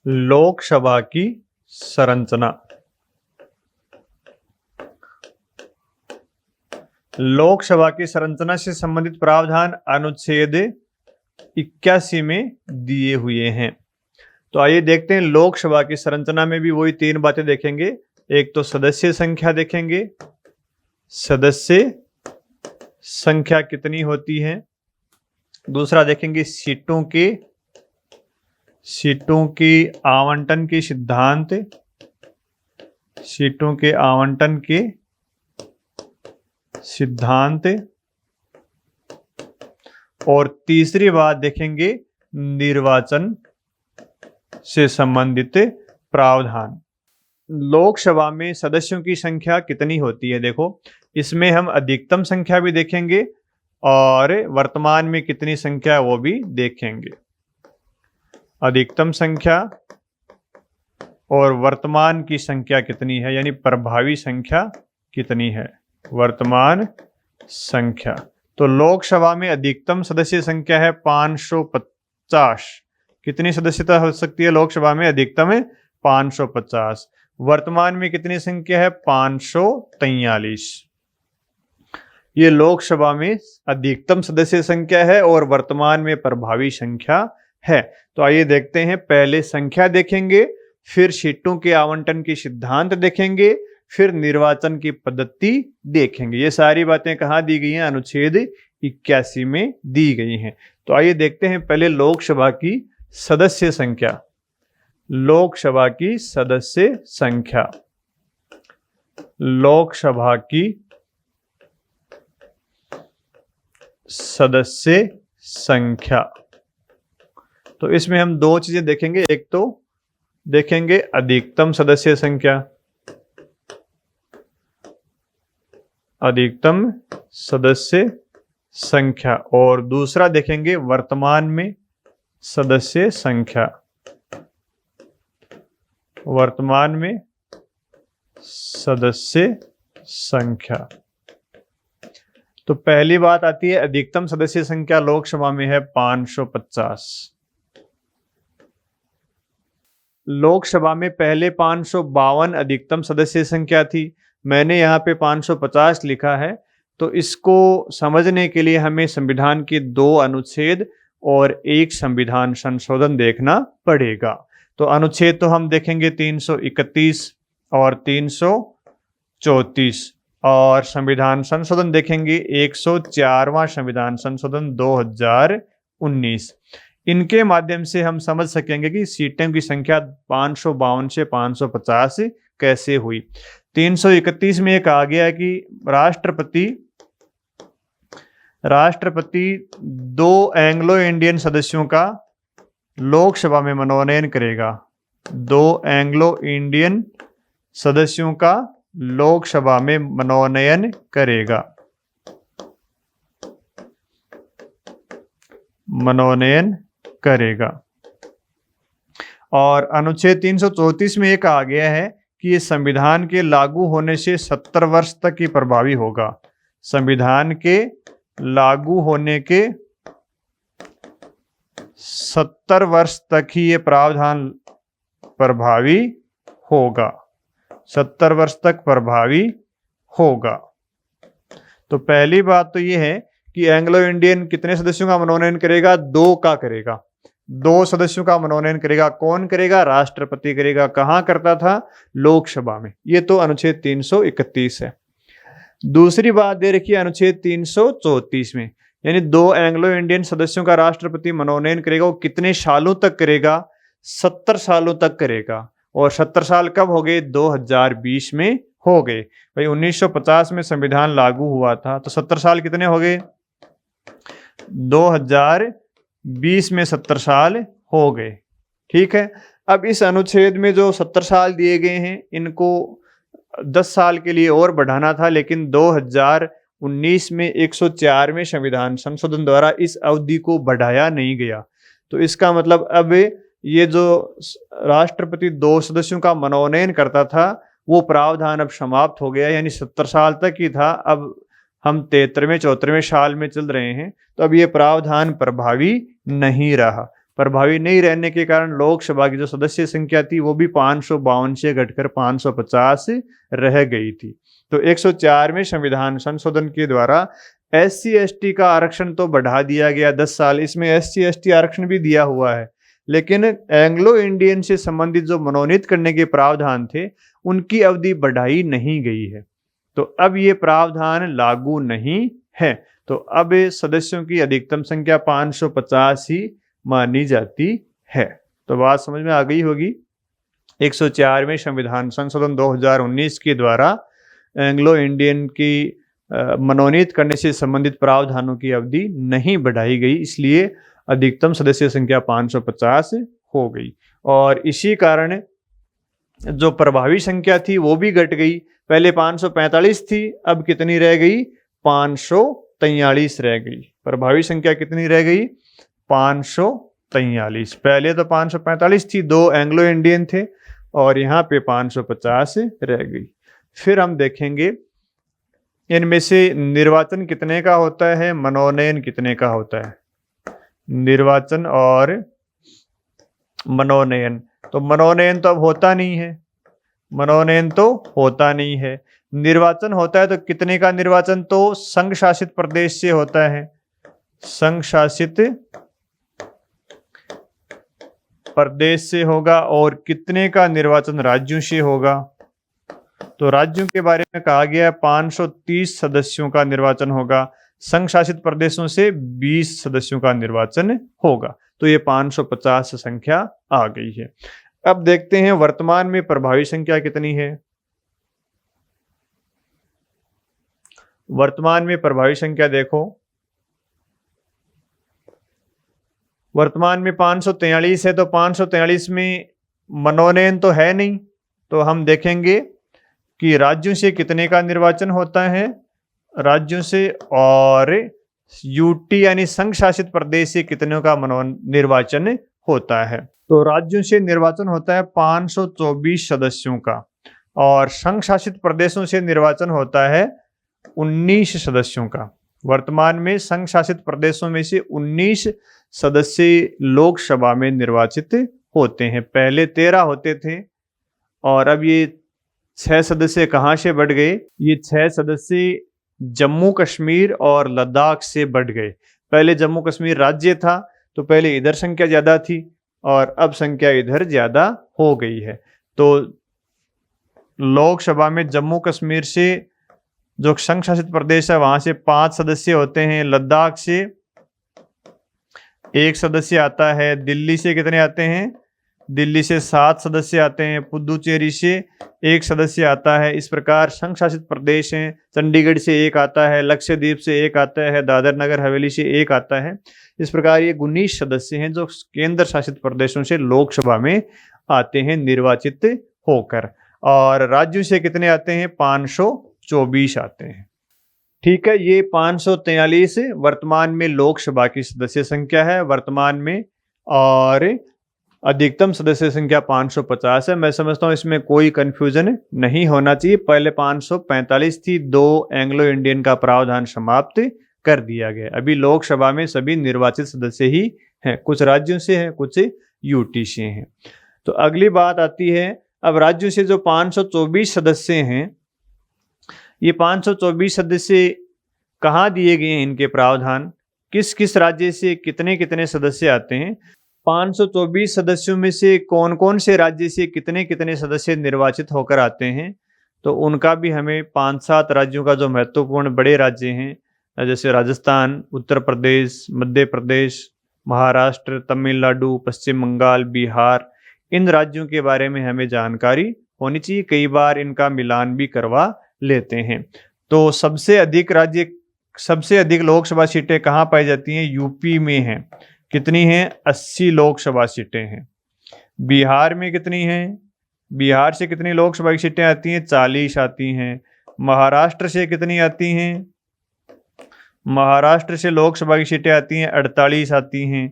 लोकसभा की संरचना। लोकसभा की संरचना से संबंधित प्रावधान अनुच्छेद 81 में दिए हुए हैं। तो आइए देखते हैं, लोकसभा की संरचना में भी वही तीन बातें देखेंगे। एक तो सदस्य संख्या देखेंगे, सदस्य संख्या कितनी होती है। दूसरा देखेंगे सीटों की आवंटन के सिद्धांत, सीटों के आवंटन के सिद्धांत। और तीसरी बात देखेंगे निर्वाचन से संबंधित प्रावधान। लोकसभा में सदस्यों की संख्या कितनी होती है, देखो इसमें हम अधिकतम संख्या भी देखेंगे और वर्तमान में कितनी संख्या है वो भी देखेंगे। अधिकतम संख्या और वर्तमान की संख्या कितनी है, यानी प्रभावी संख्या कितनी है, वर्तमान संख्या। तो लोकसभा में अधिकतम सदस्य संख्या है 550। कितनी सदस्यता हो सकती है लोकसभा में? अधिकतम है 550। वर्तमान में कितनी संख्या है? 543। ये लोकसभा में अधिकतम सदस्य संख्या है और वर्तमान में प्रभावी संख्या है। तो आइए देखते हैं, पहले संख्या देखेंगे, फिर सीटों के आवंटन की सिद्धांत देखेंगे, फिर निर्वाचन की पद्धति देखेंगे। ये सारी बातें कहाँ दी गई हैं? अनुच्छेद 81 में दी गई हैं। तो आइए देखते हैं पहले लोकसभा की सदस्य संख्या। लोकसभा की सदस्य संख्या, लोकसभा की सदस्य संख्या। तो इसमें हम दो चीजें देखेंगे, एक तो देखेंगे अधिकतम सदस्य संख्या, अधिकतम सदस्य संख्या, और दूसरा देखेंगे वर्तमान में सदस्य संख्या, वर्तमान में सदस्य संख्या। तो पहली बात आती है, अधिकतम सदस्य संख्या लोकसभा में है 550। लोकसभा में पहले 552 अधिकतम सदस्य संख्या थी, मैंने यहाँ पे 550 लिखा है। तो इसको समझने के लिए हमें संविधान के 2 अनुच्छेद और एक संविधान संशोधन देखना पड़ेगा। तो अनुच्छेद तो हम देखेंगे 331 और 334, और संविधान संशोधन देखेंगे 104वां संविधान संशोधन 2019। इनके माध्यम से हम समझ सकेंगे कि सीटों की संख्या 552 से 550 कैसे हुई। 331 में एक आ गया कि राष्ट्रपति 2 एंग्लो इंडियन सदस्यों का लोकसभा में मनोनयन करेगा। 2 एंग्लो इंडियन सदस्यों का लोकसभा में मनोनयन करेगा, मनोनयन करेगा। और अनुच्छेद 334 में एक आ गया है कि ये संविधान के लागू होने से 70 वर्ष तक ही प्रभावी होगा। संविधान के लागू होने के 70 वर्ष तक ही ये प्रावधान प्रभावी होगा, 70 वर्ष तक प्रभावी होगा। तो पहली बात तो ये है कि एंग्लो इंडियन कितने सदस्यों का मनोनयन करेगा? 2 का करेगा, 2 सदस्यों का मनोनयन करेगा। कौन करेगा? राष्ट्रपति करेगा। कहां करता था? लोकसभा में। ये तो अनुच्छेद 331 है। दूसरी बात दे रखी है अनुच्छेद 334 में, यानी 2 एंग्लो इंडियन सदस्यों का राष्ट्रपति मनोनयन करेगा। वो कितने सालों तक करेगा? 70 सालों तक करेगा। और 70 साल कब हो गए? 2020 में हो गए। भाई 1950 में संविधान लागू हुआ था, तो 70 साल कितने हो गए? 2020 में 70 साल हो गए। ठीक है। अब इस अनुच्छेद में जो 70 साल दिए गए हैं, इनको 10 साल के लिए और बढ़ाना था, लेकिन 2019 में 104वें संविधान संशोधन द्वारा इस अवधि को बढ़ाया नहीं गया। तो इसका मतलब अब ये जो राष्ट्रपति 2 सदस्यों का मनोनयन करता था, वो प्रावधान अब समाप्त हो गया, यानी 70 साल तक ही था। अब हम 73वें 74वें साल में चल रहे हैं, तो अब ये प्रावधान प्रभावी नहीं रहा। प्रभावी नहीं रहने के कारण लोकसभा की जो सदस्य संख्या थी वो भी 552 से घटकर 550 रह गई थी। तो 104वें संविधान संशोधन के द्वारा SC ST का आरक्षण तो बढ़ा दिया गया 10 साल, इसमें SC ST आरक्षण भी दिया हुआ है, लेकिन एंग्लो इंडियन से संबंधित जो मनोनीत करने के प्रावधान थे उनकी अवधि बढ़ाई नहीं गई है। तो अब ये प्रावधान लागू नहीं है। तो अब सदस्यों की अधिकतम संख्या 550 ही मानी जाती है। तो बात समझ में आ गई होगी। 104वें संविधान संशोधन 2019 के द्वारा एंग्लो इंडियन की मनोनीत करने से संबंधित प्रावधानों की अवधि नहीं बढ़ाई गई, इसलिए अधिकतम सदस्य संख्या 550 हो गई। और इसी कारण जो प्रभावी संख्या थी वो भी घट गई। पहले 545 थी, अब कितनी रह गई? 543 रह गई। प्रभावी संख्या कितनी रह गई? 543। पहले तो 545 थी, 2 एंग्लो इंडियन थे, और यहाँ पे 550 रह गई। फिर हम देखेंगे इनमें से निर्वाचन कितने का होता है, मनोनयन कितने का होता है। निर्वाचन और मनोनयन, तो मनोनयन तो अब होता नहीं है, मनोनयन तो होता नहीं है। निर्वाचन होता है तो कितने का निर्वाचन? तो संघ शासित प्रदेश से होता है, संघ शासित प्रदेश से होगा। और कितने का निर्वाचन राज्यों से होगा? तो राज्यों के बारे में कहा गया है 530 सदस्यों का निर्वाचन होगा, संघ शासित प्रदेशों से 20 सदस्यों का निर्वाचन होगा। तो ये 550 संख्या आ गई है। अब देखते हैं वर्तमान में प्रभावी संख्या कितनी है। वर्तमान में प्रभावी संख्या देखो, वर्तमान में 543 है, तो 543 में मनोनयन तो है नहीं, तो हम देखेंगे कि राज्यों से कितने का निर्वाचन होता है, राज्यों से, और यूटी यानी संघ शासित प्रदेश से कितने का निर्वाचन होता है। तो राज्यों से निर्वाचन होता है 524 सदस्यों का, और संघ शासित प्रदेशों से निर्वाचन होता है 19 सदस्यों का। वर्तमान में संघ शासित प्रदेशों में से 19 सदस्य लोकसभा में निर्वाचित होते हैं। पहले 13 होते थे, और अब ये 6 सदस्य कहाँ से बढ़ गए? ये 6 सदस्य जम्मू कश्मीर और लद्दाख से बढ़ गए। पहले जम्मू कश्मीर राज्य था, तो पहले इधर संख्या ज्यादा थी, और अब संख्या इधर ज्यादा हो गई है। तो लोकसभा में जम्मू कश्मीर से जो संघ शासित प्रदेश है वहां से 5 सदस्य होते हैं, लद्दाख से 1 सदस्य आता है, दिल्ली से कितने आते हैं? दिल्ली से 7 सदस्य आते हैं, पुदुचेरी से 1 सदस्य आता है। इस प्रकार संघ शासित प्रदेश हैं, चंडीगढ़ से 1 आता है, लक्षद्वीप से 1 आता है, दादर नगर हवेली से 1 आता है। इस प्रकार ये 19 सदस्य हैं जो केंद्र शासित प्रदेशों से लोकसभा में आते हैं निर्वाचित होकर। और राज्यों से कितने आते हैं? 524 आते हैं। ठीक है, ये 543 वर्तमान में लोकसभा की सदस्य संख्या है वर्तमान में, और अधिकतम सदस्य संख्या 550 है। मैं समझता हूँ इसमें कोई कंफ्यूजन नहीं होना चाहिए। पहले 545 थी, 2 एंग्लो इंडियन का प्रावधान समाप्त कर दिया गया। अभी लोकसभा में सभी निर्वाचित सदस्य ही हैं, कुछ राज्यों से हैं, कुछ यूटी से हैं। तो अगली बात आती है, अब राज्यों से जो 524 सदस्य हैं, ये 524 सदस्य कहाँ दिए गए हैं? इनके प्रावधान किस किस राज्य से कितने कितने सदस्य आते हैं? 524 सदस्यों में से कौन कौन से राज्य से कितने कितने सदस्य निर्वाचित होकर आते हैं? तो उनका भी हमें 5-7 राज्यों का जो महत्वपूर्ण बड़े राज्य हैं, जैसे राजस्थान, उत्तर प्रदेश, मध्य प्रदेश, महाराष्ट्र, तमिलनाडु, पश्चिम बंगाल, बिहार, इन राज्यों के बारे में हमें जानकारी होनी चाहिए। कई बार इनका मिलान भी करवा लेते हैं। तो सबसे अधिक लोकसभा सीटें कहाँ पाई जाती हैं? यूपी में हैं। कितनी हैं? 80 लोकसभा सीटें हैं। बिहार में कितनी हैं? बिहार से कितनी लोकसभा की सीटें आती हैं? 40 आती हैं। महाराष्ट्र से कितनी आती हैं? महाराष्ट्र से लोकसभा की सीटें आती हैं 48 आती हैं।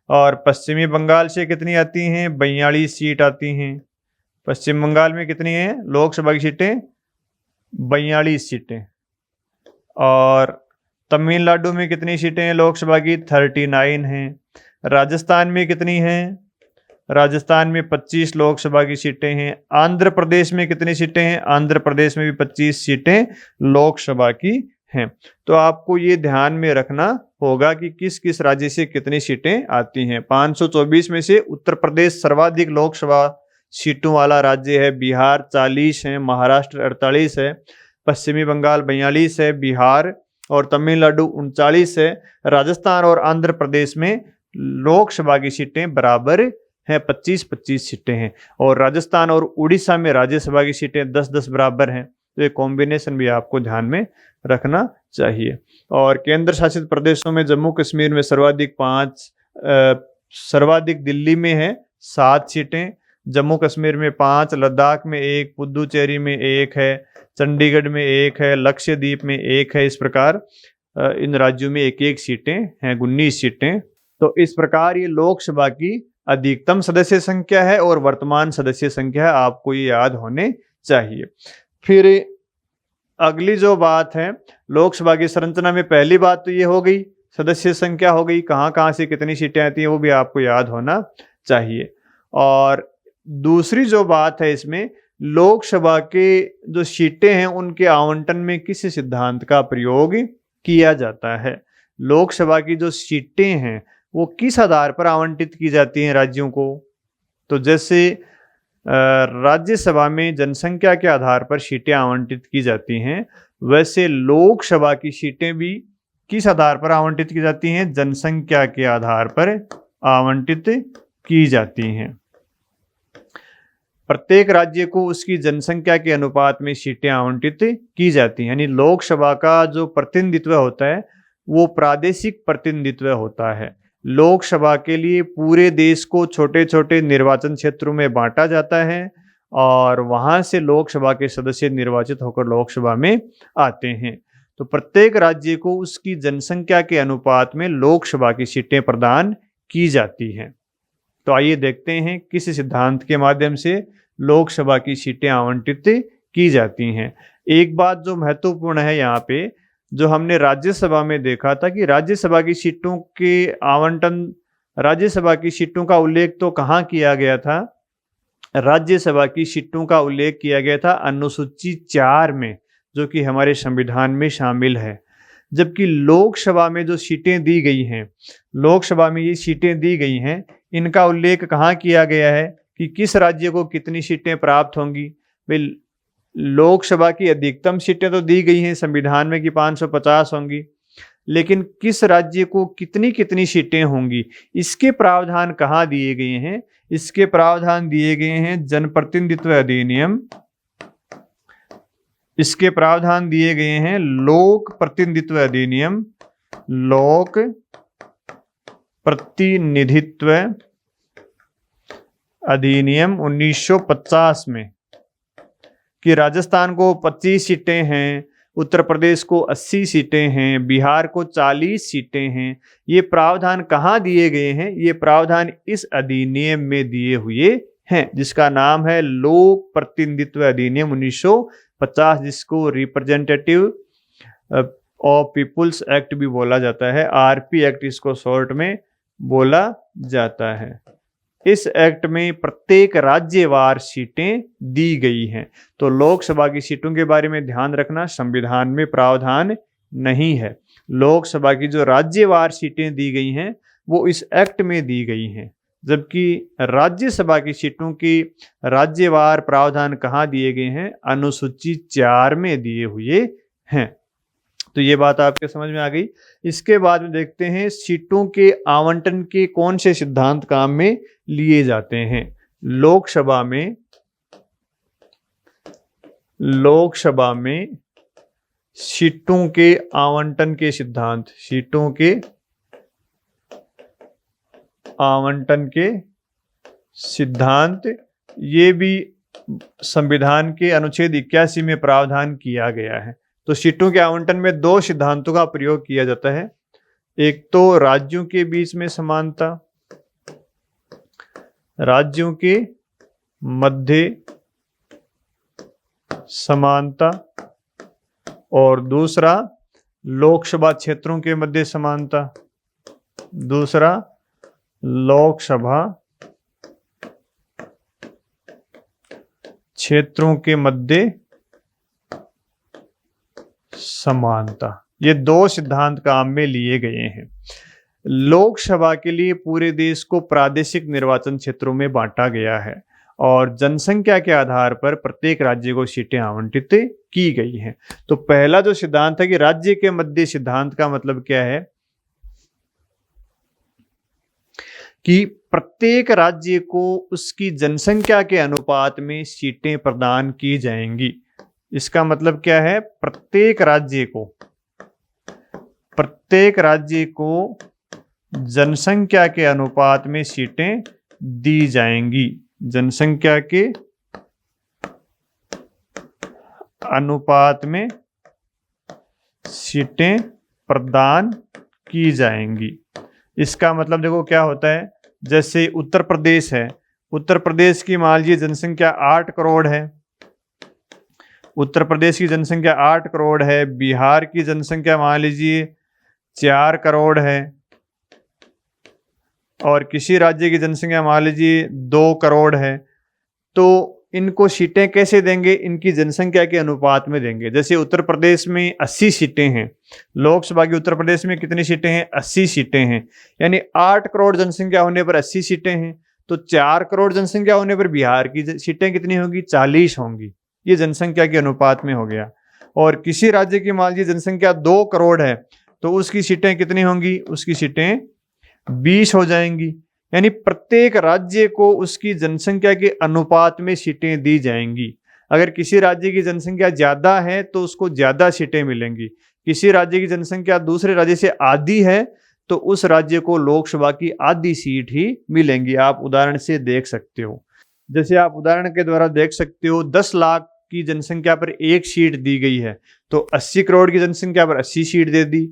और पश्चिमी बंगाल से कितनी आती हैं? 42 सीट आती हैं। पश्चिम बंगाल में कितनी हैं लोकसभा की सीटें? 42 सीटें। और तमिलनाडु में कितनी सीटें हैं लोकसभा की? 39 हैं। राजस्थान में कितनी हैं? राजस्थान में 25 लोकसभा की सीटें हैं। आंध्र प्रदेश में कितनी सीटें हैं? आंध्र प्रदेश में भी 25 सीटें लोकसभा की हैं। तो आपको ये ध्यान में रखना होगा कि किस किस राज्य से कितनी सीटें आती हैं। 524 में से उत्तर प्रदेश सर्वाधिक लोकसभा सीटों वाला राज्य है। बिहार 40 है, महाराष्ट्र 48 है, पश्चिमी बंगाल 42 है, बिहार और तमिलनाडु 39 है। राजस्थान और आंध्र प्रदेश में लोकसभा की सीटें बराबर हैं, 25-25 सीटें हैं। और राजस्थान और उड़ीसा में राज्यसभा की सीटें 10-10 बराबर हैं। तो ये कॉम्बिनेशन भी आपको ध्यान में रखना चाहिए। और केंद्र शासित प्रदेशों में जम्मू कश्मीर में सर्वाधिक दिल्ली में है 7 सीटें, जम्मू कश्मीर में 5, लद्दाख में 1, पुदुचेरी में 1 है, चंडीगढ़ में 1 है, लक्षद्वीप में 1 है। इस प्रकार इन राज्यों में 1-1 सीटें हैं, 19 सीटें। तो इस प्रकार ये लोकसभा की अधिकतम सदस्य संख्या है और वर्तमान सदस्य संख्या है, आपको ये याद होने चाहिए। फिर अगली जो बात है, लोकसभा की संरचना में पहली बात तो ये हो गई, सदस्य संख्या हो गई, कहाँ कहाँ से कितनी सीटें आती हैं वो भी आपको याद होना चाहिए। और दूसरी जो बात है इसमें, लोकसभा के जो सीटें हैं उनके आवंटन में किस सिद्धांत का प्रयोग किया जाता है। लोकसभा की जो सीटें हैं वो किस आधार पर आवंटित की जाती हैं राज्यों को। तो जैसे राज्यसभा में जनसंख्या के आधार पर सीटें आवंटित की जाती हैं, वैसे लोकसभा की सीटें भी किस आधार पर आवंटित की जाती हैं? जनसंख्या के आधार पर आवंटित की जाती हैं। प्रत्येक राज्य को उसकी जनसंख्या के अनुपात में सीटें आवंटित की जाती हैं। यानी लोकसभा का जो प्रतिनिधित्व होता है वो प्रादेशिक प्रतिनिधित्व होता है। लोकसभा के लिए पूरे देश को छोटे छोटे निर्वाचन क्षेत्रों में बांटा जाता है और वहां से लोकसभा के सदस्य निर्वाचित होकर लोकसभा में आते हैं। तो प्रत्येक राज्य को उसकी जनसंख्या के अनुपात में लोकसभा की सीटें प्रदान की जाती हैं। तो आइए देखते हैं किस सिद्धांत के माध्यम से लोकसभा की सीटें आवंटित की जाती हैं। एक बात जो महत्वपूर्ण है यहाँ पे, जो हमने राज्यसभा में देखा था कि राज्यसभा की सीटों के आवंटन, राज्यसभा की सीटों का उल्लेख तो कहाँ किया गया था? राज्यसभा की सीटों का उल्लेख किया गया था अनुसूची 4 में, जो कि हमारे संविधान में शामिल है। जबकि लोकसभा में जो सीटें दी गई हैं, लोकसभा में ये सीटें दी गई हैं, इनका उल्लेख कहाँ किया गया है कि किस राज्य को कितनी सीटें प्राप्त होंगी। भाई लोकसभा की अधिकतम सीटें तो दी गई हैं संविधान में कि 550 होंगी, लेकिन किस राज्य को कितनी कितनी सीटें होंगी इसके प्रावधान कहाँ दिए गए हैं? इसके प्रावधान दिए गए हैं जनप्रतिनिधित्व अधिनियम, इसके प्रावधान दिए गए हैं लोक प्रतिनिधित्व अधिनियम, लोक प्रतिनिधित्व अधिनियम 1950 में, कि राजस्थान को 25 सीटें हैं, उत्तर प्रदेश को 80 सीटें हैं, बिहार को 40 सीटें हैं। ये प्रावधान कहाँ दिए गए हैं? ये प्रावधान इस अधिनियम में दिए हुए हैं, जिसका नाम है लोक प्रतिनिधित्व अधिनियम 1950, जिसको रिप्रेजेंटेटिव ऑफ पीपुल्स एक्ट भी बोला जाता है, आरपी एक्ट इसको शॉर्ट में बोला जाता है। इस एक्ट में प्रत्येक राज्यवार सीटें दी गई हैं। तो लोकसभा की सीटों के बारे में ध्यान रखना, संविधान में प्रावधान नहीं है। लोकसभा की जो राज्यवार सीटें दी गई हैं वो इस एक्ट में दी गई हैं, जबकि राज्यसभा की सीटों की राज्यवार प्रावधान कहाँ दिए गए हैं? अनुसूची 4 में दिए हुए हैं। तो ये बात आपके समझ में आ गई। इसके बाद में देखते हैं सीटों के आवंटन के कौन से सिद्धांत काम में लिए जाते हैं। लोकसभा में सीटों के आवंटन के सिद्धांत, सीटों के आवंटन के सिद्धांत, ये भी संविधान के अनुच्छेद 81 में प्रावधान किया गया है। तो सीटों के आवंटन में 2 सिद्धांतों का प्रयोग किया जाता है। एक तो राज्यों के बीच में समानता, राज्यों के मध्य समानता, और दूसरा लोकसभा क्षेत्रों के मध्य समानता। दूसरा लोकसभा क्षेत्रों के मध्य समानता, ये दो सिद्धांत काम में लिए गए हैं। लोकसभा के लिए पूरे देश को प्रादेशिक निर्वाचन क्षेत्रों में बांटा गया है और जनसंख्या के आधार पर प्रत्येक राज्य को सीटें आवंटित की गई हैं। तो पहला जो सिद्धांत है कि राज्य के मध्य सिद्धांत का मतलब क्या है कि प्रत्येक राज्य को उसकी जनसंख्या के अनुपात में सीटें प्रदान की जाएंगी। इसका मतलब क्या है, प्रत्येक राज्य को जनसंख्या के अनुपात में सीटें दी जाएंगी, जनसंख्या के अनुपात में सीटें प्रदान की जाएंगी। इसका मतलब देखो क्या होता है, जैसे उत्तर प्रदेश है, उत्तर प्रदेश की मान लीजिए जनसंख्या 8 करोड़ है, उत्तर प्रदेश की जनसंख्या 8 करोड़ है, बिहार की जनसंख्या मान लीजिए 4 करोड़ है और किसी राज्य की जनसंख्या मान लीजिए 2 करोड़ है। तो इनको सीटें कैसे देंगे, इनकी जनसंख्या के अनुपात में देंगे। जैसे उत्तर प्रदेश में 80 सीटें हैं, लोकसभा की उत्तर प्रदेश में कितनी सीटें हैं, 80 सीटें हैं, यानी 8 करोड़ जनसंख्या होने पर 80 सीटें हैं। तो 4 करोड़ जनसंख्या होने पर बिहार की सीटें कितनी होंगी, 40 होंगी। ये जनसंख्या के अनुपात में हो गया। और किसी राज्य की मान लीजिए जनसंख्या 2 करोड़ है तो उसकी सीटें कितनी होंगी, उसकी सीटें 20 हो जाएंगी। यानी प्रत्येक राज्य को उसकी जनसंख्या के अनुपात में सीटें दी जाएंगी। अगर किसी राज्य की जनसंख्या ज्यादा है तो उसको ज्यादा सीटें मिलेंगी, किसी राज्य की जनसंख्या दूसरे राज्य से आधी है तो उस राज्य को लोकसभा की आधी सीट ही मिलेंगी। आप उदाहरण से देख सकते हो, जैसे आप उदाहरण के द्वारा देख सकते हो 10 लाख की जनसंख्या पर 1 सीट दी गई है तो 80 करोड़ की जनसंख्या पर 80 सीट दे दी,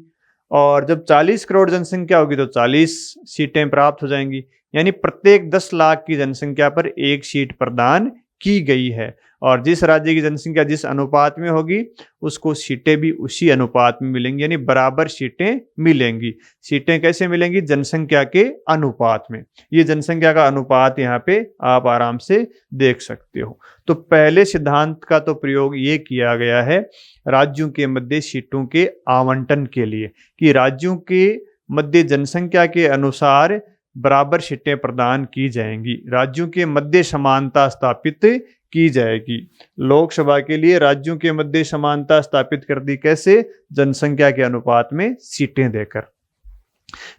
और जब 40 करोड़ जनसंख्या होगी तो 40 सीटें प्राप्त हो जाएंगी। यानी प्रत्येक 10 लाख की जनसंख्या पर 1 सीट प्रदान की गई है और जिस राज्य की जनसंख्या जिस अनुपात में होगी उसको सीटें भी उसी अनुपात में मिलेंगी, यानी बराबर सीटें मिलेंगी। सीटें कैसे मिलेंगी, जनसंख्या के अनुपात में। ये जनसंख्या का अनुपात यहाँ पे आप आराम से देख सकते हो। तो पहले सिद्धांत का तो प्रयोग ये किया गया है राज्यों के मध्य सीटों के आवंटन के लिए कि राज्यों के मध्य जनसंख्या के अनुसार बराबर सीटें प्रदान की जाएंगी, राज्यों के मध्य समानता स्थापित की जाएगी। लोकसभा के लिए राज्यों के मध्य समानता स्थापित कर दी, कैसे, जनसंख्या के अनुपात में सीटें देकर।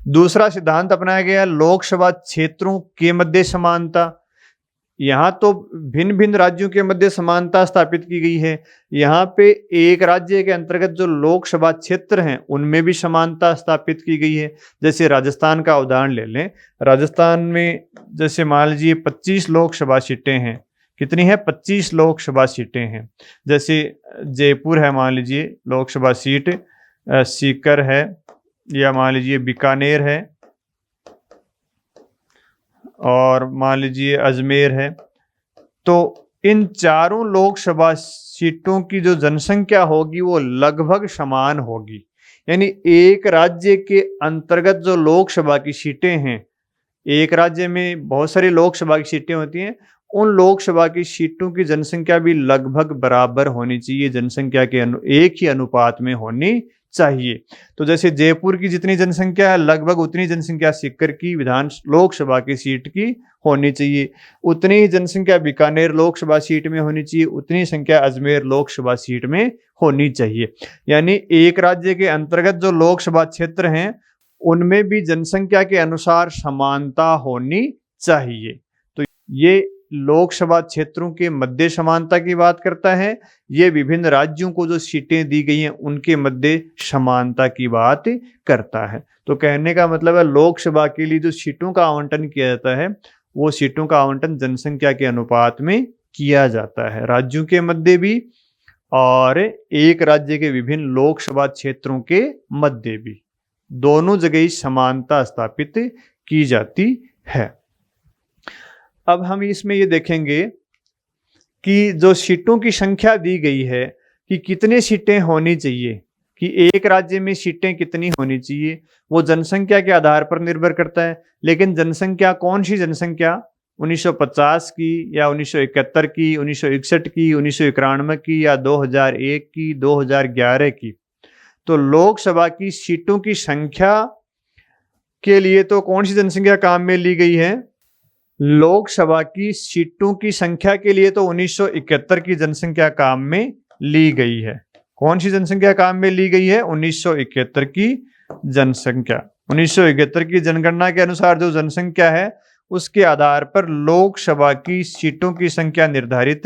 दूसरा सिद्धांत अपनाया गया लोकसभा क्षेत्रों के मध्य समानता। यहाँ तो भिन्न भिन्न राज्यों के मध्य समानता स्थापित की गई है, यहाँ पे एक राज्य के अंतर्गत जो लोकसभा क्षेत्र हैं उनमें भी समानता स्थापित की गई है। जैसे राजस्थान का उदाहरण ले लें, राजस्थान में जैसे मान लीजिए 25 लोकसभा सीटें हैं, कितनी है, 25 लोकसभा सीटें हैं। जैसे जयपुर है मान लीजिए लोकसभा सीट, सीकर है, या मान लीजिए बीकानेर है, और मान लीजिए अजमेर है। तो इन चारों लोकसभा सीटों की जो जनसंख्या होगी वो लगभग समान होगी। यानी एक राज्य के अंतर्गत जो लोकसभा की सीटें हैं, एक राज्य में बहुत सारी लोकसभा की सीटें होती हैं, उन लोकसभा की सीटों की जनसंख्या भी लगभग बराबर होनी चाहिए, जनसंख्या के एक ही अनुपात में होनी चाहिए। तो जैसे जयपुर की जितनी जनसंख्या है लगभग उतनी जनसंख्या सीकर की विधान लोकसभा की सीट की होनी चाहिए, उतनी ही जनसंख्या बीकानेर लोकसभा सीट में होनी चाहिए, उतनी संख्या अजमेर लोकसभा सीट में होनी चाहिए। यानी एक राज्य के अंतर्गत जो लोकसभा क्षेत्र हैं उनमें भी जनसंख्या के अनुसार समानता होनी चाहिए। तो ये लोकसभा क्षेत्रों के मध्य समानता की बात करता है, ये विभिन्न राज्यों को जो सीटें दी गई हैं उनके मध्य समानता की बात करता है। तो कहने का मतलब है लोकसभा के लिए जो सीटों का आवंटन किया जाता है वो सीटों का आवंटन जनसंख्या के अनुपात में किया जाता है, राज्यों के मध्य भी और एक राज्य के विभिन्न लोकसभा क्षेत्रों के मध्य भी, दोनों जगह ही समानता स्थापित की जाती है। अब हम इसमें ये देखेंगे कि जो सीटों की संख्या दी गई है कि कितने सीटें होनी चाहिए, कि एक राज्य में सीटें कितनी होनी चाहिए, वो जनसंख्या के आधार पर निर्भर करता है। लेकिन जनसंख्या कौन सी जनसंख्या, 1950 की या 1971 की, 1961 की, 1991 की या 2001 की, 2011 की। तो लोकसभा की सीटों की संख्या के लिए तो कौन सी जनसंख्या काम में ली गई है? लोकसभा की सीटों की संख्या के लिए तो 1971 की जनसंख्या काम में ली गई है। कौन सी जनसंख्या काम में ली गई है? 1971 की जनसंख्या। 1971 की जनगणना के अनुसार जो जनसंख्या है उसके आधार पर लोकसभा की सीटों की संख्या निर्धारित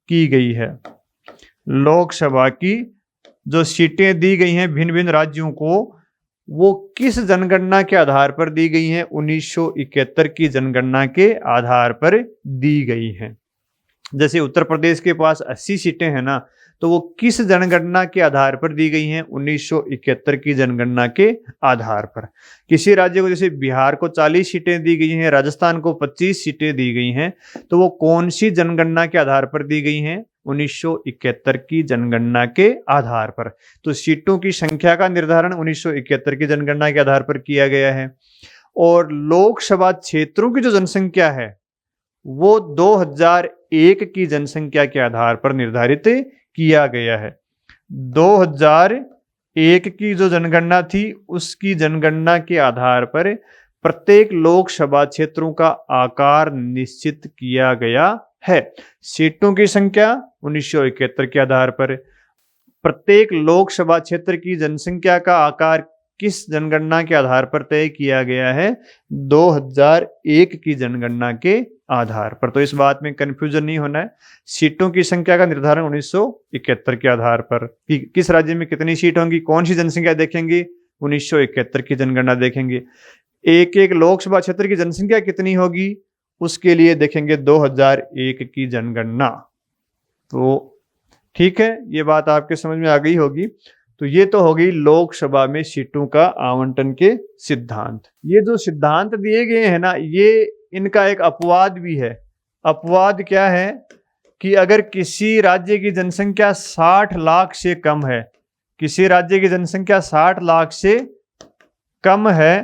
की गई है। लोकसभा की जो सीटें दी गई हैं भिन्न भिन्न राज्यों को, वो किस जनगणना के आधार पर दी गई हैं? 1971 की जनगणना के आधार पर दी गई हैं। जैसे उत्तर प्रदेश के पास 80 सीटें हैं ना, तो वो किस जनगणना के आधार पर दी गई हैं? 1971 की जनगणना के आधार पर। किसी राज्य को, जैसे बिहार को 40 सीटें दी गई हैं, राजस्थान को 25 सीटें दी गई हैं, तो वो कौन सी जनगणना के आधार पर दी गई हैं? 1971 की जनगणना के आधार पर। तो सीटों की संख्या का निर्धारण 1971 की जनगणना के आधार पर किया गया है। और लोकसभा क्षेत्रों की जो जनसंख्या है वो 2001 की जनसंख्या के आधार पर निर्धारित किया गया है। 2001 की जो जनगणना थी उसकी जनगणना के आधार पर प्रत्येक लोकसभा क्षेत्रों का आकार निश्चित किया गया है। सीटों की संख्या 1971 के आधार पर। प्रत्येक लोकसभा क्षेत्र की जनसंख्या का आकार किस जनगणना के आधार पर तय किया गया है? 2001 की जनगणना के आधार पर। तो इस बात में कंफ्यूजन नहीं होना है। सीटों की संख्या का निर्धारण 1971 के आधार पर, कि किस राज्य में कितनी सीट होंगी, कौन सी जनसंख्या देखेंगे? 1971 की जनगणना देखेंगे। एक एक लोकसभा क्षेत्र की जनसंख्या कितनी होगी, उसके लिए देखेंगे 2001 की जनगणना। तो ठीक है, ये बात आपके समझ में आ गई होगी। तो ये तो हो गई लोकसभा में सीटों का आवंटन के सिद्धांत। ये जो सिद्धांत दिए गए हैं ना, ये इनका एक अपवाद भी है। अपवाद क्या है कि अगर किसी राज्य की जनसंख्या 60 लाख से कम है, किसी राज्य की जनसंख्या 60 लाख से कम है,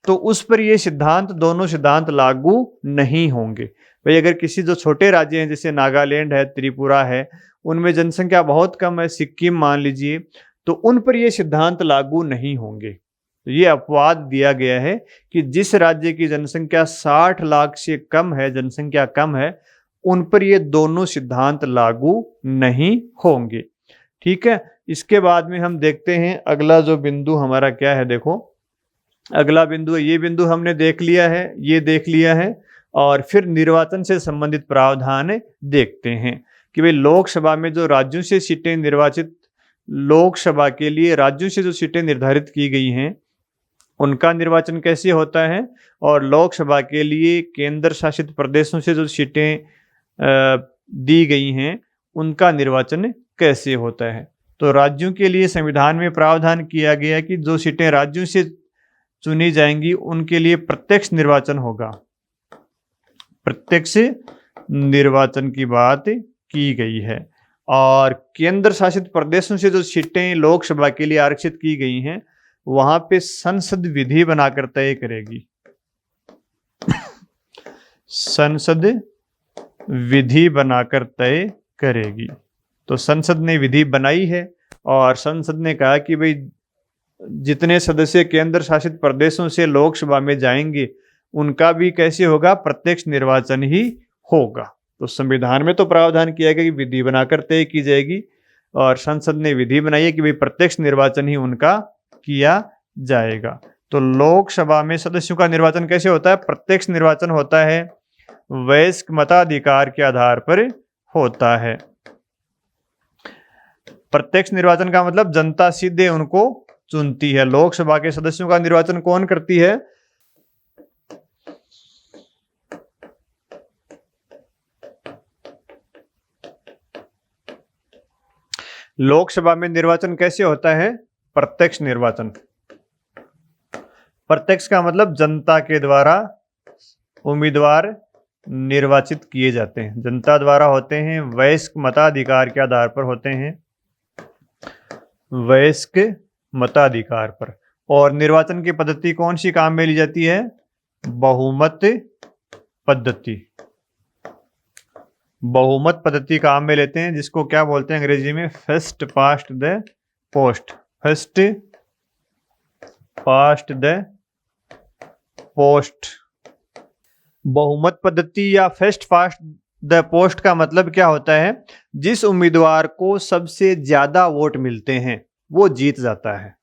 तो उस पर ये सिद्धांत, दोनों सिद्धांत लागू नहीं होंगे। भाई अगर किसी जो छोटे राज्य हैं जैसे नागालैंड है, त्रिपुरा है, उनमें जनसंख्या बहुत कम है, सिक्किम मान लीजिए, तो उन पर ये सिद्धांत लागू नहीं होंगे। तो ये अपवाद दिया गया है कि जिस राज्य की जनसंख्या 60 लाख से कम है, जनसंख्या कम है, उन पर ये दोनों सिद्धांत लागू नहीं होंगे। ठीक है, इसके बाद में हम देखते हैं अगला जो बिंदु हमारा क्या है। देखो अगला बिंदु है, ये बिंदु हमने देख लिया है, ये देख लिया है। और फिर निर्वाचन से संबंधित प्रावधान देखते हैं कि भाई लोकसभा में जो राज्यों से सीटें निर्वाचित, लोकसभा के लिए राज्यों से जो सीटें निर्धारित की गई हैं उनका निर्वाचन कैसे होता है, और लोकसभा के लिए केंद्र शासित प्रदेशों से जो सीटें दी गई हैं उनका निर्वाचन कैसे होता है। तो राज्यों के लिए संविधान में प्रावधान किया गया कि जो सीटें राज्यों से चुनी जाएंगी उनके लिए प्रत्यक्ष निर्वाचन होगा। प्रत्यक्ष निर्वाचन की बात की गई है। और केंद्र शासित प्रदेशों से जो सीटें लोकसभा के लिए आरक्षित की गई हैं वहां पे संसद विधि बनाकर तय करेगी। संसद विधि बनाकर तय करेगी। तो संसद ने विधि बनाई है और संसद ने कहा कि भाई जितने सदस्य केंद्र शासित प्रदेशों से लोकसभा में जाएंगे उनका भी कैसे होगा, प्रत्यक्ष निर्वाचन ही होगा। तो संविधान में तो प्रावधान किया गया कि विधि बनाकर तय की जाएगी, और संसद ने विधि बनाई है कि भाई प्रत्यक्ष निर्वाचन ही उनका किया जाएगा। तो लोकसभा में सदस्यों का निर्वाचन कैसे होता है? प्रत्यक्ष निर्वाचन होता है, वयस्क मताधिकार के आधार पर होता है। प्रत्यक्ष निर्वाचन का मतलब जनता सीधे उनको चुनती है। लोकसभा के सदस्यों का निर्वाचन कौन करती है? लोकसभा में निर्वाचन कैसे होता है? प्रत्यक्ष निर्वाचन। प्रत्यक्ष का मतलब जनता के द्वारा उम्मीदवार निर्वाचित किए जाते हैं, जनता द्वारा होते हैं, वयस्क मताधिकार के आधार पर होते हैं। वयस्क मताधिकार पर। और निर्वाचन की पद्धति कौन सी काम में ली जाती है? बहुमत पद्धति। बहुमत पद्धति काम में लेते हैं, जिसको क्या बोलते हैं अंग्रेजी में? First past the post. First past the post. बहुमत पद्धति या फर्स्ट पास्ट द पोस्ट का मतलब क्या होता है? जिस उम्मीदवार को सबसे ज्यादा वोट मिलते हैं वो जीत जाता है।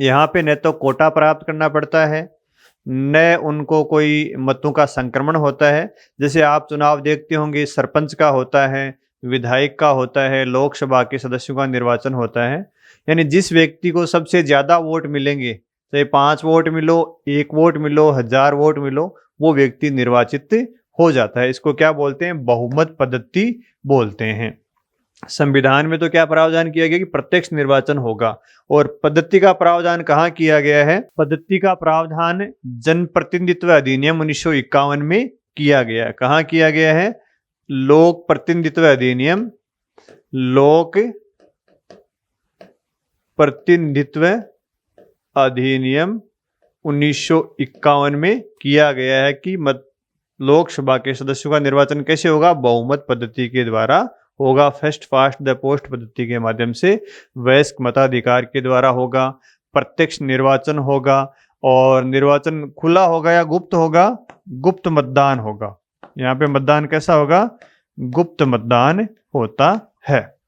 यहाँ पे न तो कोटा प्राप्त करना पड़ता है, न उनको कोई मतों का संक्रमण होता है। जैसे आप चुनाव देखते होंगे, सरपंच का होता है, विधायक का होता है, लोकसभा के सदस्यों का निर्वाचन होता है। यानी जिस व्यक्ति को सबसे ज्यादा वोट मिलेंगे, चाहे 5 वोट मिलो, 1 वोट मिलो, 1000 वोट मिलो, वो व्यक्ति निर्वाचित हो जाता है। इसको क्या बोलते हैं? बहुमत पद्धति बोलते हैं। संविधान में तो क्या प्रावधान किया गया कि प्रत्यक्ष निर्वाचन होगा। और पद्धति का प्रावधान कहाँ किया गया है? पद्धति का प्रावधान जनप्रतिनिधित्व अधिनियम 1951 में किया गया है। कहाँ किया गया है? लोक प्रतिनिधित्व अधिनियम, लोक प्रतिनिधित्व अधिनियम 1951 में किया गया है कि लोकसभा के सदस्यों का निर्वाचन कैसे होगा? बहुमत पद्धति के द्वारा होगा। फर्स्ट पास्ट द पोस्ट पद्धति के माध्यम से, वयस्क मताधिकार के द्वारा होगा, प्रत्यक्ष निर्वाचन होगा। और निर्वाचन खुला होगा या गुप्त होगा? गुप्त मतदान होगा। यहाँ पे मतदान कैसा होगा? गुप्त मतदान होता है।